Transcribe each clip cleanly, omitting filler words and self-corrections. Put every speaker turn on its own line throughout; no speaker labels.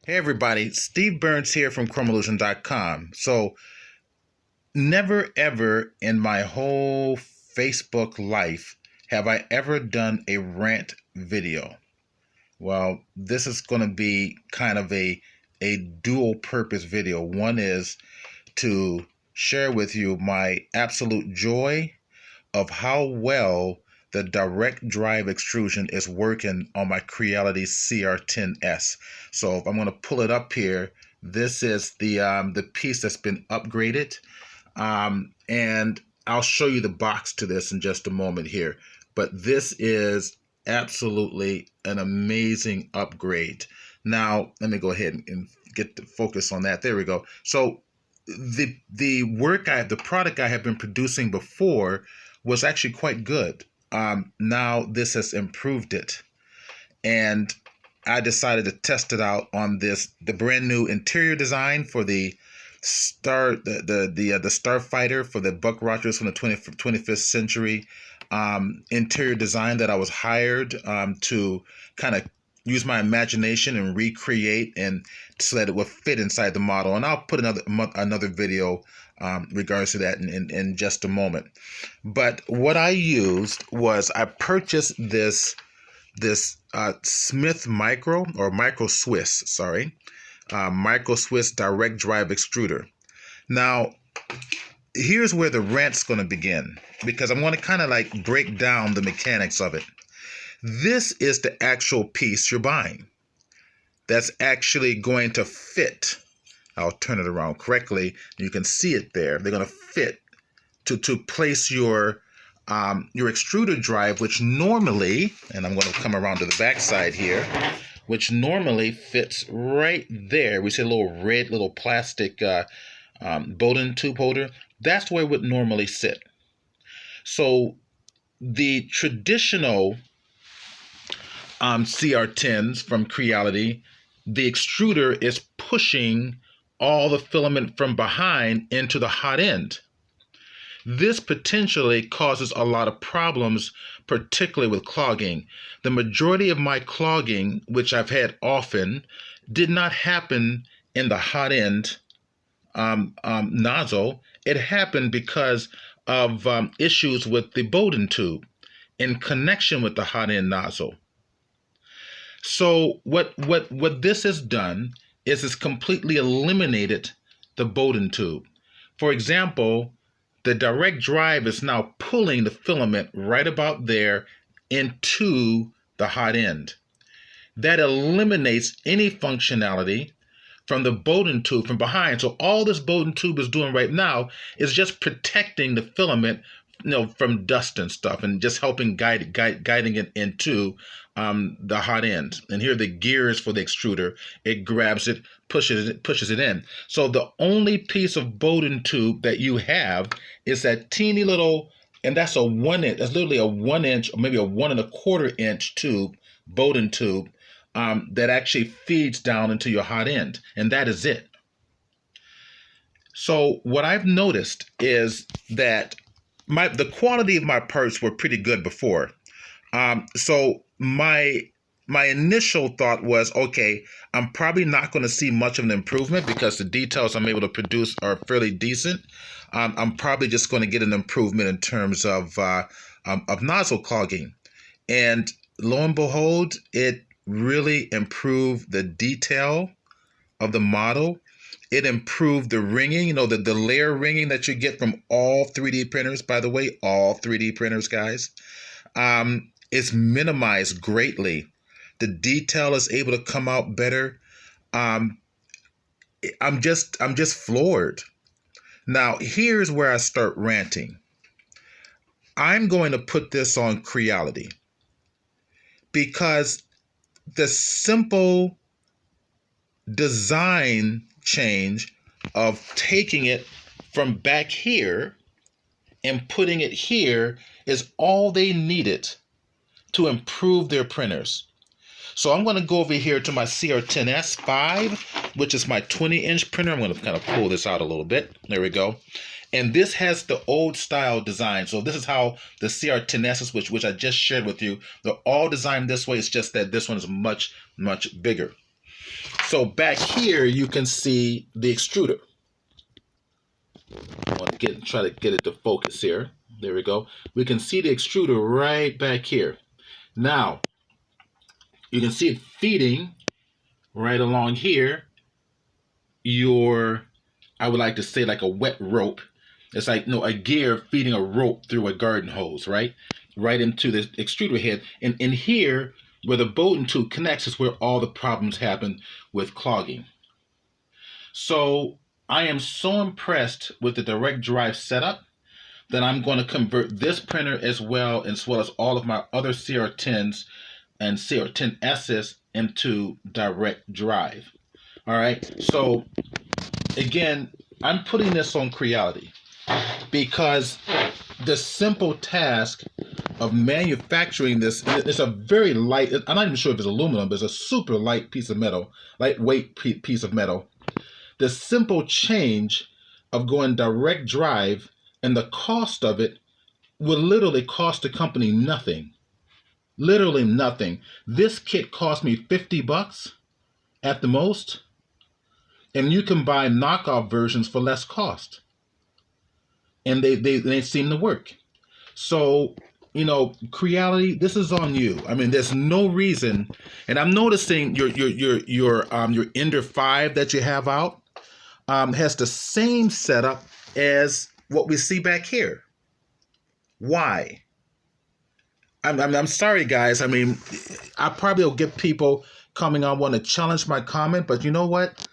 Hey everybody, Steve Burns here from Chromeillusion.com. So, never ever in my whole Facebook life have I ever done a rant video. Well, this is going to be kind of a dual purpose video. One is to share with you my absolute joy of how well the direct drive extrusion is working on my Creality CR10S. So if I'm going to pull it up here, this is the piece that's been upgraded, and I'll show you the box to this in just a moment here. But this is absolutely an amazing upgrade. Now let me go ahead and get the focus on that. There we go. So the product I have been producing before was actually quite good. Now this has improved it, and I decided to test it out on the brand new interior design for the Starfighter for the Buck Rogers from the 25th century interior design that I was hired to kind of use my imagination and recreate, and so that it would fit inside the model. And I'll put another video regards to that in just a moment. But what I used was I purchased this Smith Micro Swiss Micro Swiss direct drive extruder. Now here's where the rant's going to begin, because I'm going to kind of like break down the mechanics of it. This is the actual piece you're buying that's actually going to fit. I'll turn it around correctly. You can see it there. They're going to fit to place your extruder drive, which normally, and I'm going to come around to the back side here, which normally fits right there. We see a little plastic Bowden tube holder. That's where it would normally sit. So the traditional CR10s from Creality, the extruder is pushing all the filament from behind into the hot end. This potentially causes a lot of problems, particularly with clogging. The majority of my clogging, which I've had often, did not happen in the hot end nozzle. It happened because of issues with the Bowden tube in connection with the hot end nozzle. So what this has done is it's completely eliminated the Bowden tube. For example, the direct drive is now pulling the filament right about there into the hot end. That eliminates any functionality from the Bowden tube from behind. So all this Bowden tube is doing right now is just protecting the filament, from dust and stuff, and just helping guiding it into the hot end. And here are the gears for the extruder. It grabs it, pushes it in. So the only piece of Bowden tube that you have is that teeny little, and that's a 1 inch. That's literally a 1 inch, or maybe a 1 1/4 inch tube, Bowden tube, that actually feeds down into your hot end, and that is it. So what I've noticed is that the quality of my parts were pretty good before. So my initial thought was, okay, I'm probably not going to see much of an improvement because the details I'm able to produce are fairly decent. I'm probably just going to get an improvement in terms of nozzle clogging. And lo and behold, it really improved the detail of the model. It improved the ringing, the layer ringing that you get from all 3D printers, by the way, all 3D printers, guys. It's minimized greatly. The detail is able to come out better. I'm just floored. Now, here's where I start ranting. I'm going to put this on Creality because the simple design change of taking it from back here and putting it here is all they needed to improve their printers. So I'm going to go over here to my CR10S5, which is my 20-inch printer. I'm going to kind of pull this out a little bit. There we go. And this has the old style design. So this is how the CR10S, which I just shared with you, they're all designed this way. It's just that this one is much, much bigger. So back here, you can see the extruder. I want to try to get it to focus here. There we go. We can see the extruder right back here. Now, you can see it feeding right along here I would like to say like a wet rope. It's like, a gear feeding a rope through a garden hose, right? Right into the extruder head. And in here, where the Bowden tube connects is where all the problems happen with clogging. So I am so impressed with the direct drive setup that I'm going to convert this printer as well as all of my other CR10s and CR10Ss into direct drive. All right. So again, I'm putting this on Creality because the simple task of manufacturing this, it's a very light, I'm not even sure if it's aluminum, but it's a super light piece of metal, lightweight piece of metal. The simple change of going direct drive and the cost of it will literally cost the company nothing. Literally nothing. This kit cost me $50 at the most, and you can buy knockoff versions for less cost. And they seem to work. So, Creality, this is on you. I mean, there's no reason. And I'm noticing your Ender 5 that you have out has the same setup as what we see back here. Why? I'm sorry, guys. I mean, I probably will get people coming on want to challenge my comment, but you know what?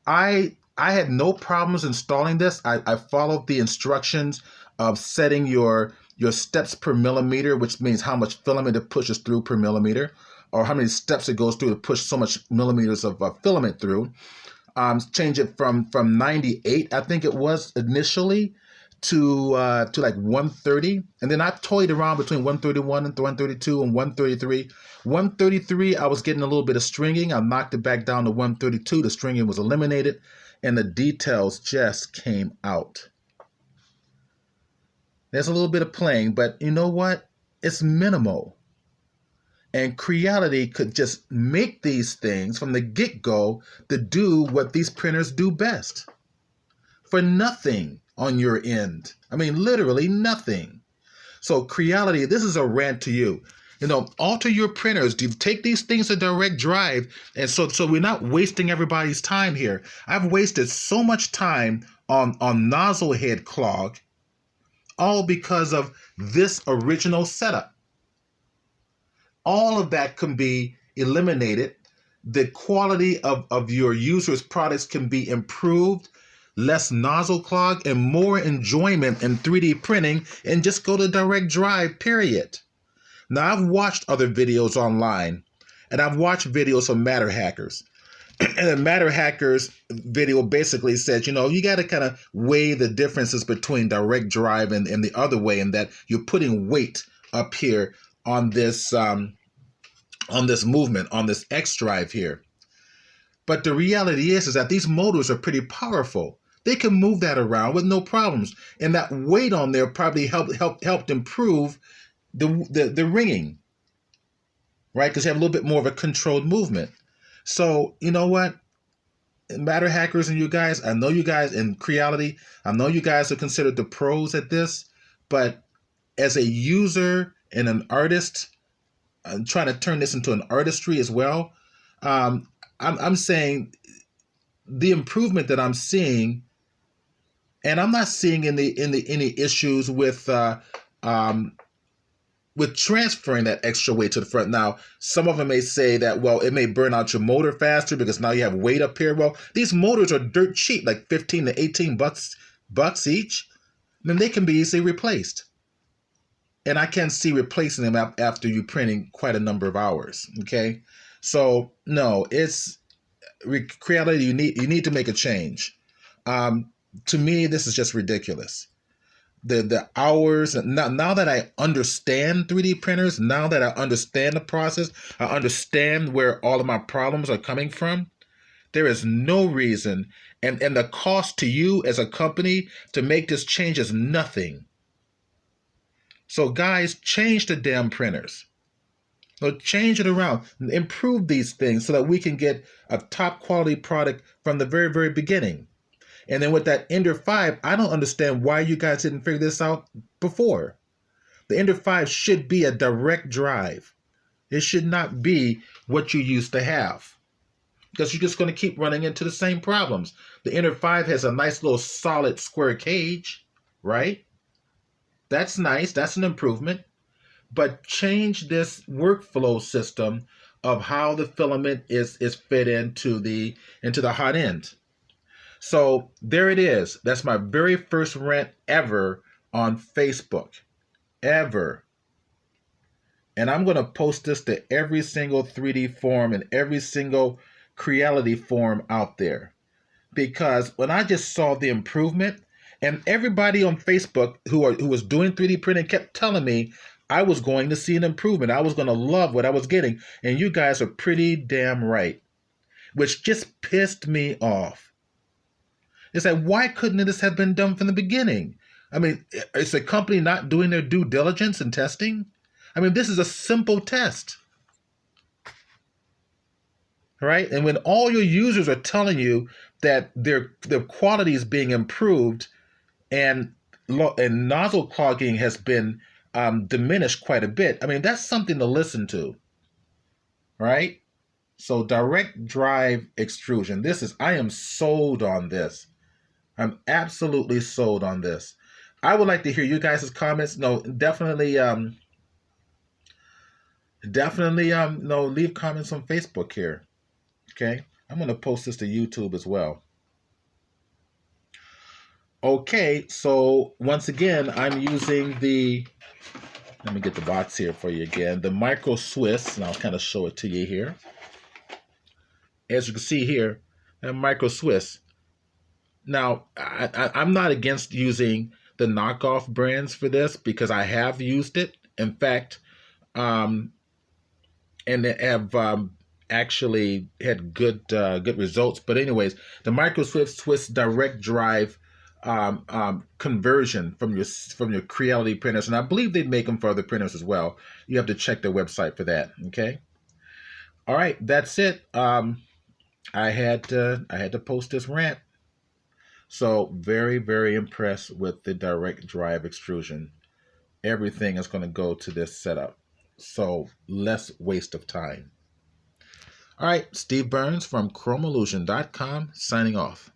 I had no problems installing this. I followed the instructions of setting your steps per millimeter, which means how much filament it pushes through per millimeter, or how many steps it goes through to push so much millimeters of filament through. Change it from 98, I think it was initially, to like 130, and then I toyed around between 131 and 132 and 133. 133, I was getting a little bit of stringing. I knocked it back down to 132. The stringing was eliminated, and the details just came out. There's a little bit of playing, but you know what? It's minimal. And Creality could just make these things from the get-go to do what these printers do best. For nothing on your end. I mean, literally nothing. So Creality, this is a rant to you. Alter your printers. Take these things to direct drive. And so we're not wasting everybody's time here. I've wasted so much time on nozzle head clog, all because of this original setup. All of that can be eliminated. The quality of your user's products can be improved, less nozzle clog, and more enjoyment in 3D printing, and just go to direct drive, period. Now, I've watched other videos online, and I've watched videos from Matter Hackers. And the Matter Hackers video basically said, you got to kind of weigh the differences between direct drive and the other way, and that you're putting weight up here on this movement, on this X drive here. But the reality is that these motors are pretty powerful. They can move that around with no problems, and that weight on there probably helped improve the ringing, right? Because you have a little bit more of a controlled movement. So you know what, Matter Hackers and you guys, I know you guys in Creality, I know you guys are considered the pros at this, but as a user and an artist, I'm trying to turn this into an artistry as well. I'm saying the improvement that I'm seeing, and I'm not seeing any issues with transferring that extra weight to the front. Now, some of them may say that, well, it may burn out your motor faster because now you have weight up here. Well, these motors are dirt cheap, like 15 to 18 bucks each. Then they can be easily replaced. And I can see replacing them after you printing quite a number of hours. Okay, so no, it's Creality. You need to make a change. To me, this is just ridiculous. The hours. Now that I understand 3D printers, now that I understand the process, I understand where all of my problems are coming from. There is no reason, and the cost to you as a company to make this change is nothing. So guys, change the damn printers. So change it around, improve these things so that we can get a top quality product from the very, very beginning. And then with that Ender 5, I don't understand why you guys didn't figure this out before. The Ender 5 should be a direct drive. It should not be what you used to have, because you're just going to keep running into the same problems. The Ender 5 has a nice little solid square cage, right? That's nice. That's an improvement. But change this workflow system of how the filament is fed into the hot end. So there it is. That's my very first rant ever on Facebook. Ever. And I'm going to post this to every single 3D forum and every single Creality forum out there. Because when I just saw the improvement, and everybody on Facebook who was doing 3D printing kept telling me I was going to see an improvement. I was going to love what I was getting. And you guys are pretty damn right. Which just pissed me off. It's like, why couldn't this have been done from the beginning? I mean, is the company not doing their due diligence in testing? I mean, this is a simple test. Right? And when all your users are telling you that their quality is being improved and nozzle clogging has been diminished quite a bit, I mean, that's something to listen to. Right? So direct drive extrusion. I am sold on this. I'm absolutely sold on this. I would like to hear you guys' comments. No, definitely, no, leave comments on Facebook here. Okay, I'm going to post this to YouTube as well. Okay, so once again, I'm using let me get the box here for you again, the Micro Swiss, and I'll kind of show it to you here. As you can see here, a Micro Swiss. Now, I'm not against using the knockoff brands for this because I have used it. In fact, and they have actually had good results. But anyways, the Micro Swiss direct drive conversion from your Creality printers, and I believe they make them for other printers as well. You have to check their website for that. Okay. All right, that's it. I had to post this rant. So very, very impressed with the direct drive extrusion. Everything is going to go to this setup. So less waste of time. All right, Steve Burns from ChromeIllusion.com signing off.